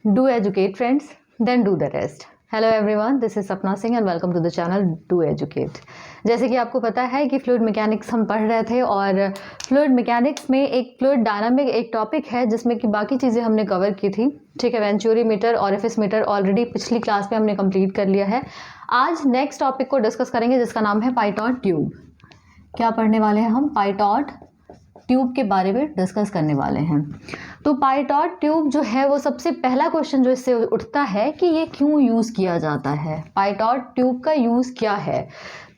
Do educate friends, then do the rest. Hello everyone, this is Sapna Singh and welcome to the channel do educate. जैसे कि आपको पता है कि फ्लूइड मैकेनिक्स हम पढ़ रहे थे और फ्लूइड मैकेनिक्स में एक फ्लूइड डायनामिक एक टॉपिक है जिसमें कि बाकी चीज़ें हमने कवर की थी। ठीक है, venturi meter, orifice meter already पिछली क्लास में हमने कंप्लीट कर लिया है। आज नेक्स्ट टॉपिक को डिस्कस करेंगे जिसका नाम है पाइटॉट ट्यूब। क्या पढ़ने वाले हैं हम? पाइटॉट ट्यूब के बारे में डिस्कस करने वाले हैं। तो पाइटॉट ट्यूब जो है वो सबसे पहला क्वेश्चन जो इससे उठता है कि ये क्यों यूज़ किया जाता है, पाइटॉट ट्यूब का यूज़ क्या है।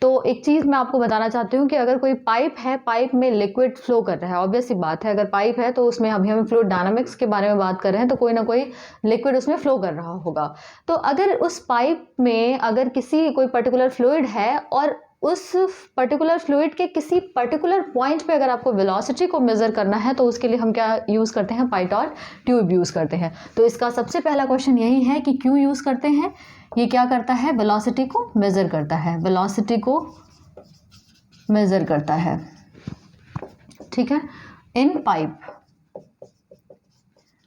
तो एक चीज़ मैं आपको बताना चाहती हूँ कि अगर कोई पाइप है, पाइप में लिक्विड फ्लो कर रहा है, ऑब्वियस सी बात है, अगर पाइप है तो उसमें अभी हम फ्लूइड डायनामिक्स के बारे में बात कर रहे हैं तो कोई ना कोई लिक्विड उसमें फ्लो कर रहा होगा। तो अगर उस पाइप में अगर कोई पर्टिकुलर फ्लूइड है और उस पर्टिकुलर फ्लूइड के किसी पर्टिकुलर पॉइंट पे अगर आपको वेलोसिटी को मेज़र करना है तो उसके लिए हम क्या यूज़ करते हैं? पाइटॉट ट्यूब यूज़ करते हैं। तो इसका सबसे पहला क्वेश्चन यही है कि क्यों यूज़ करते हैं। ये क्या करता है? वेलोसिटी को मेज़र करता है, वेलोसिटी को मेज़र करता है। ठीक है, इन पाइप।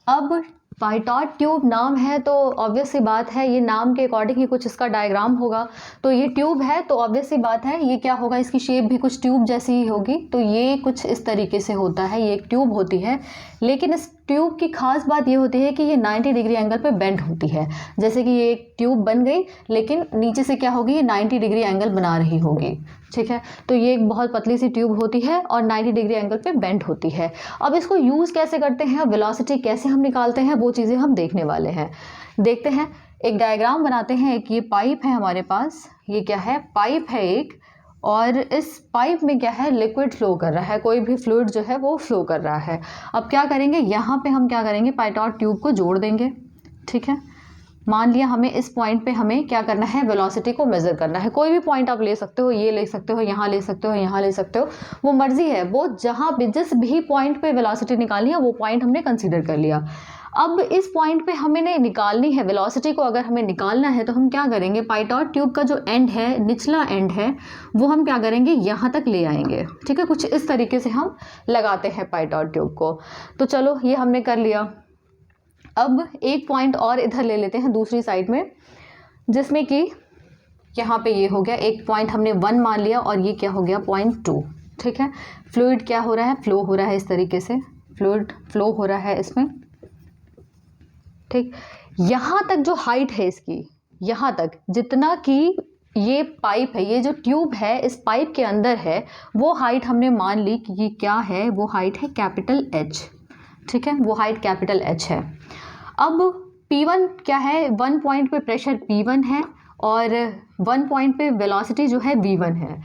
अब पाइटॉट ट्यूब नाम है तो ऑब्वियस सी बात है, ये नाम के अकॉर्डिंग ही कुछ इसका डायग्राम होगा। तो ये ट्यूब है तो ऑब्वियस सी बात है ये क्या होगा, इसकी शेप भी कुछ ट्यूब जैसी ही होगी। तो ये कुछ इस तरीके से होता है, ये एक ट्यूब होती है। लेकिन इस ट्यूब की खास बात ये होती है कि ये 90 डिग्री एंगल पे बेंड होती है। जैसे कि ये एक ट्यूब बन गई लेकिन नीचे से क्या होगी, ये 90 डिग्री एंगल बना रही होगी। ठीक है, तो ये एक बहुत पतली सी ट्यूब होती है और 90 डिग्री एंगल पे बेंड होती है। अब इसको यूज़ कैसे करते हैं, वेलोसिटी कैसे हम निकालते हैं, वो चीज़ें हम देखने वाले हैं। देखते हैं, एक डायग्राम बनाते हैं। एक ये पाइप है हमारे पास, ये क्या है? पाइप है एक, और इस पाइप में क्या है? लिक्विड फ्लो कर रहा है, कोई भी फ्लूइड जो है वो फ्लो कर रहा है। अब क्या करेंगे, यहाँ पे हम क्या करेंगे, पाइटॉट ट्यूब को जोड़ देंगे। ठीक है, मान लिया हमें इस पॉइंट पे हमें क्या करना है, वेलोसिटी को मेज़र करना है। कोई भी पॉइंट आप ले सकते हो, ये ले सकते हो, यहाँ ले सकते हो, यहाँ ले सकते हो, वो मर्जी है। वो जहाँ भी जिस भी पॉइंट पे वेलोसिटी निकालनी है वो पॉइंट हमने कंसीडर कर लिया। अब इस पॉइंट पे हमें निकालनी है वेलोसिटी को, अगर हमें निकालना है तो हम क्या करेंगे, पाइटॉट ट्यूब का जो एंड है, निचला एंड है, वो हम क्या करेंगे, यहाँ तक ले आएंगे। ठीक है, कुछ इस तरीके से हम लगाते हैं पाइटॉट ट्यूब को। तो चलो ये हमने कर लिया। अब एक पॉइंट और इधर ले लेते हैं दूसरी साइड में, जिसमें कि यहाँ पे ये हो गया एक पॉइंट, हमने 1 मान लिया और ये क्या हो गया, पॉइंट 2। ठीक है, फ्लूइड क्या हो रहा है, फ्लो हो रहा है इस तरीके से, फ्लूइड फ्लो हो रहा है इसमें। ठीक, यहाँ तक जो हाइट है इसकी, यहाँ तक जितना कि ये पाइप है, ये जो ट्यूब है इस पाइप के अंदर है, वो हाइट हमने मान ली कि ये क्या है, वो हाइट है कैपिटल H। ठीक है, वो हाइट कैपिटल H है। अब P1 क्या है, 1 पॉइंट पे प्रेशर P1 है और 1 पॉइंट पे वेलोसिटी जो है V1 है।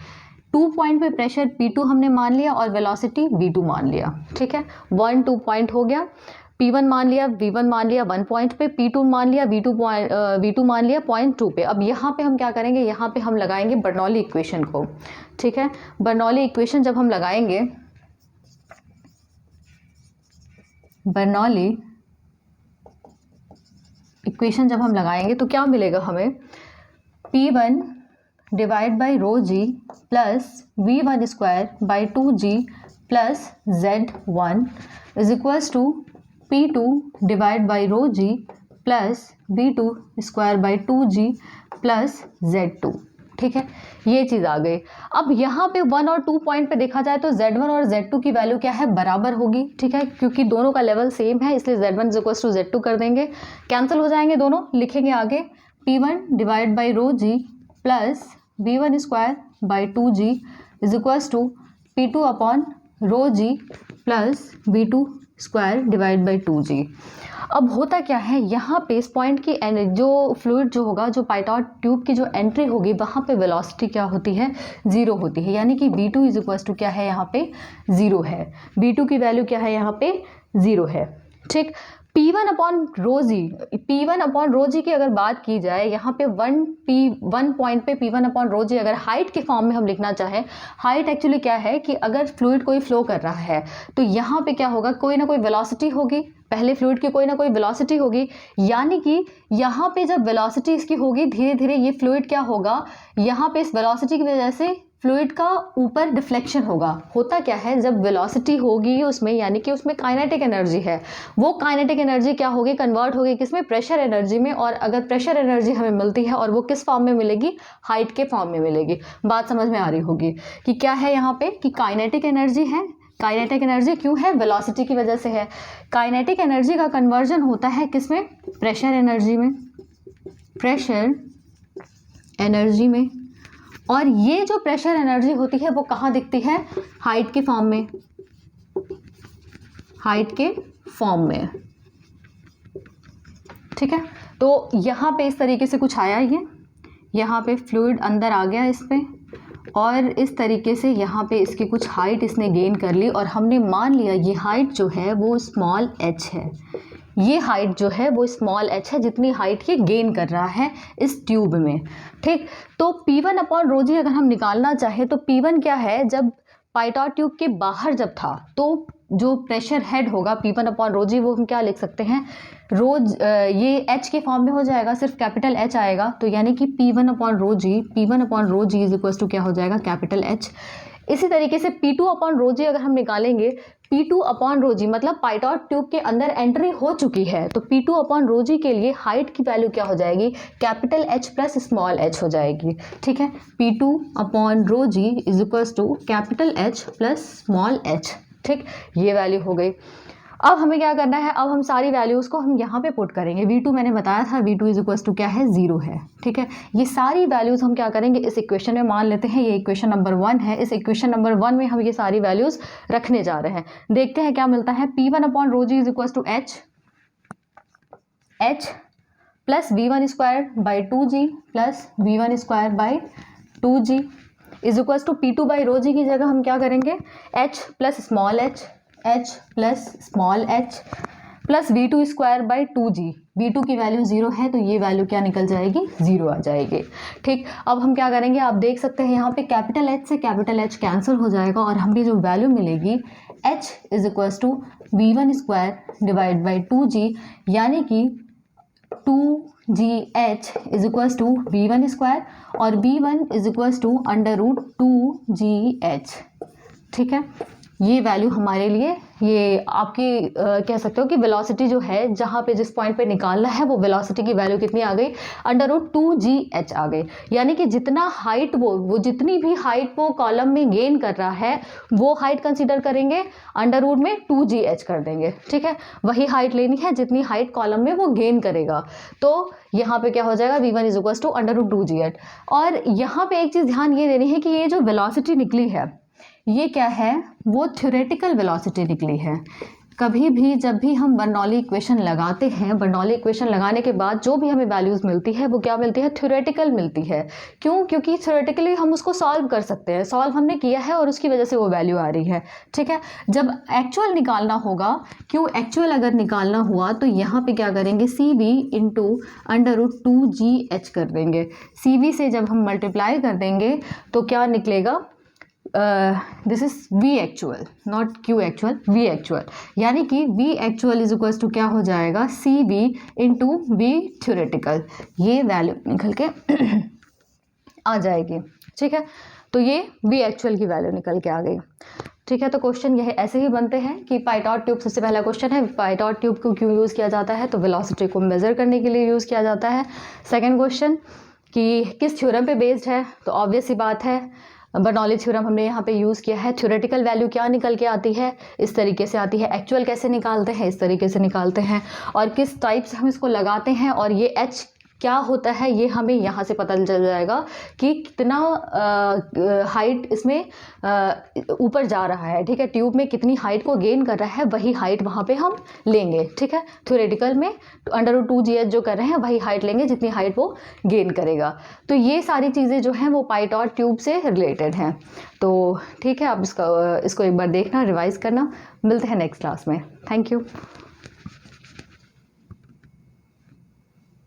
2 पॉइंट पे प्रेशर P2 हमने मान लिया और वेलोसिटी V2 मान लिया। ठीक है, 1 2 पॉइंट हो गया, P1 मान लिया, V1 मान लिया 1 पॉइंट पे, P2 मान लिया, V2 मान लिया पॉइंट 2 पे। अब यहाँ पे हम क्या करेंगे, यहाँ पे हम लगाएंगे बर्नौली इक्वेशन को। ठीक है, बर्नौली इक्वेशन जब हम लगाएंगे, बर्नौली इक्वेशन जब हम लगाएंगे तो क्या मिलेगा हमें, P1 divide by rho g plus V1 square by 2G plus Z1 is equals to P2 divide by rho g plus V2 square by 2G plus Z2। ठीक है, ये चीज़ आ गई। अब यहाँ पे 1 और 2 पॉइंट पे देखा जाए तो Z1 और Z2 की वैल्यू क्या है, बराबर होगी। ठीक है, क्योंकि दोनों का लेवल सेम है इसलिए Z1 is equals to Z2 कर देंगे, कैंसिल हो जाएंगे दोनों। लिखेंगे आगे P1 divide by rho g plus V1 square by 2G is equals to P2 upon rho g plus V2 square divide by 2G। अब होता क्या है, यहाँ पे इस पॉइंट की जो फ्लूइड जो होगा, जो पाइटॉट ट्यूब की जो एंट्री होगी, वहाँ पे वेलोसिटी क्या होती है, 0 होती है। यानी कि V2 इज इक्वल्स टू क्या है, यहाँ पे 0 है। V2 की वैल्यू क्या है, यहाँ पे 0 है। ठीक, P1 upon rho g, P1 upon rho g की अगर बात की जाए, यहाँ पे 1 पॉइंट पे P1 अपॉन रो जी अगर हाइट के फॉर्म में हम लिखना चाहें, हाइट एक्चुअली क्या है कि अगर फ्लूइड कोई फ्लो कर रहा है तो यहाँ पे क्या होगा, कोई ना कोई वेलोसिटी होगी, पहले फ्लूइड की कोई ना कोई वेलोसिटी होगी। यानी कि यहाँ पे जब वेलोसिटी इसकी होगी, धीरे धीरे ये फ्लूइड क्या होगा, यहाँ पे इस वेलोसिटी की वजह से फ्लूइड का ऊपर डिफ्लेक्शन होगा। होता क्या है, जब वेलोसिटी होगी उसमें, यानी कि उसमें काइनेटिक एनर्जी है, वो काइनेटिक एनर्जी क्या होगी, कन्वर्ट होगी किसमें, प्रेशर एनर्जी में। और अगर प्रेशर एनर्जी हमें मिलती है और वो किस फॉर्म में मिलेगी, हाइट के फॉर्म में मिलेगी। बात समझ में आ रही होगी कि क्या है यहाँ पे, कि काइनेटिक एनर्जी है। काइनेटिक एनर्जी क्यों है, वेलोसिटी की वजह से है। काइनेटिक एनर्जी का कन्वर्जन होता है किसमें, प्रेशर एनर्जी में, प्रेशर एनर्जी में। और ये जो प्रेशर एनर्जी होती है वो कहाँ दिखती है, हाइट के फॉर्म में, हाइट के फॉर्म में। ठीक है, तो यहाँ पे इस तरीके से कुछ आया, ये यहाँ पे फ्लूइड अंदर आ गया इस पे, और इस तरीके से यहाँ पे इसकी कुछ हाइट इसने गेन कर ली, और हमने मान लिया ये हाइट जो है वो स्मॉल h है। ये हाइट जो है वो स्मॉल h है, जितनी हाइट ये गेन कर रहा है इस ट्यूब में। ठीक, तो P1 अपॉन रो जी अगर हम निकालना चाहें तो P1 क्या है, जब पाइटॉट ट्यूब के बाहर जब था तो जो प्रेशर हेड होगा P1 अपॉन रो जी, वो हम क्या लिख सकते हैं, रोज ये h के फॉर्म में हो जाएगा, सिर्फ कैपिटल H आएगा। तो यानी कि P1 upon rho g, P1 upon rho g is equal to क्या हो जाएगा, कैपिटल H। इसी तरीके से P2 अपॉन रो जी अगर हम निकालेंगे, P2 अपॉन रो जी मतलब पाइटॉट ट्यूब के अंदर एंट्री हो चुकी है, तो P2 अपॉन रो जी के लिए हाइट की वैल्यू क्या हो जाएगी, capital H plus small h हो जाएगी। ठीक है, P2 upon rho g is equal to capital H plus small h। ठीक, ये वैल्यू हो गई। अब हमें क्या करना है, अब हम सारी वैल्यूज़ को हम यहाँ पे पुट करेंगे। V2 मैंने बताया था, V2 इज इक्वल टू क्या है, 0 है। ठीक है, ये सारी वैल्यूज़ हम क्या करेंगे, इस इक्वेशन में मान लेते हैं। ये इक्वेशन नंबर 1 है, इस इक्वेशन नंबर 1 में हम ये सारी वैल्यूज़ रखने जा रहे हैं। देखते हैं क्या मिलता है। P1 upon rho g is equal to h plus V1 square by 2g plus V1 square by 2g is equal to P2 by rho g की जगह हम क्या करेंगे, h plus small h plus small h plus V2 square by 2g। V2 की value 0 है तो ये value क्या निकल जाएगी, 0 आ जाएगी। ठीक, अब हम क्या करेंगे, आप देख सकते हैं यहाँ पे कैपिटल H से कैपिटल H कैंसिल हो जाएगा, और हमें जो वैल्यू मिलेगी h is equal to V1 square divide by 2g, यानी कि 2gh is equal to V1 square, और V1 is equal to under root 2gh। ठीक है, ये वैल्यू हमारे लिए, ये आपकी कह सकते हो कि वेलोसिटी जो है, जहाँ पे जिस पॉइंट पे निकालना है वो वेलोसिटी की वैल्यू कितनी आ गई, अंडर रूट 2gh आ गई। यानी कि जितना हाइट वो जितनी भी हाइट वो कॉलम में गेन कर रहा है, वो हाइट कंसीडर करेंगे, अंडर रूट में 2gh कर देंगे। ठीक है, वही हाइट लेनी है जितनी हाइट कॉलम में वो गेन करेगा। तो यहाँ पे क्या हो जाएगा, V1 is equal to under root 2gh। और यहाँ पे एक चीज़ ध्यान ये देनी है कि ये जो वेलोसिटी निकली है, ये क्या है, वो थ्योरेटिकल वेलोसिटी निकली है। कभी भी जब भी हम बर्नौली इक्वेशन लगाते हैं, बर्नौली इक्वेशन लगाने के बाद जो भी हमें वैल्यूज़ मिलती है वो क्या मिलती है, थ्योरेटिकल मिलती है। क्यों, क्योंकि थ्योरेटिकली हम उसको सॉल्व कर सकते हैं, सॉल्व हमने किया है और उसकी वजह से वो वैल्यू आ रही है। ठीक है, जब एक्चुअल निकालना होगा, क्यों एक्चुअल अगर निकालना हुआ तो यहाँ पे क्या करेंगे, CV into under root 2gh कर देंगे। CV से जब हम मल्टीप्लाई कर देंगे तो क्या निकलेगा, this is V actual not Q actual, V actual, यानी कि V actual is equal to क्या हो जाएगा, CV इंटू V थ्योरेटिकल। ये वैल्यू निकल के आ जाएगी। ठीक है, तो ये V एक्चुअल की वैल्यू निकल के आ गई। ठीक है, तो क्वेश्चन यह ऐसे ही बनते हैं कि पाइटॉट ट्यूब, सबसे पहला क्वेश्चन है पाइटॉट ट्यूब को क्यों यूज़ किया जाता है, तो वेलोसिटी को मेज़र करने के लिए यूज़ किया जाता है। सेकेंड क्वेश्चन कि किस थ्योरम पे बेस्ड है, तो ऑब्वियस सी बात है बर्नौली थ्योरम हमने यहाँ पे यूज़ किया है। थ्योरेटिकल वैल्यू क्या निकल के आती है, इस तरीके से आती है। एक्चुअल कैसे निकालते हैं, इस तरीके से निकालते हैं। और किस टाइप से हम इसको लगाते हैं, और ये h क्या होता है ये हमें यहाँ से पता चल जाएगा कि कितना हाइट इसमें ऊपर जा रहा है। ठीक है, ट्यूब में कितनी हाइट को गेन कर रहा है, वही हाइट वहाँ पे हम लेंगे। ठीक है, थ्योरेटिकल में अंडर रूट 2gh जो कर रहे हैं वही हाइट लेंगे जितनी हाइट वो गेन करेगा। तो ये सारी चीज़ें जो हैं वो पाइटॉट ट्यूब से रिलेटेड हैं। तो ठीक है, आप इसको एक बार देखना, रिवाइज करना। मिलते हैं नेक्स्ट क्लास में। Thank you.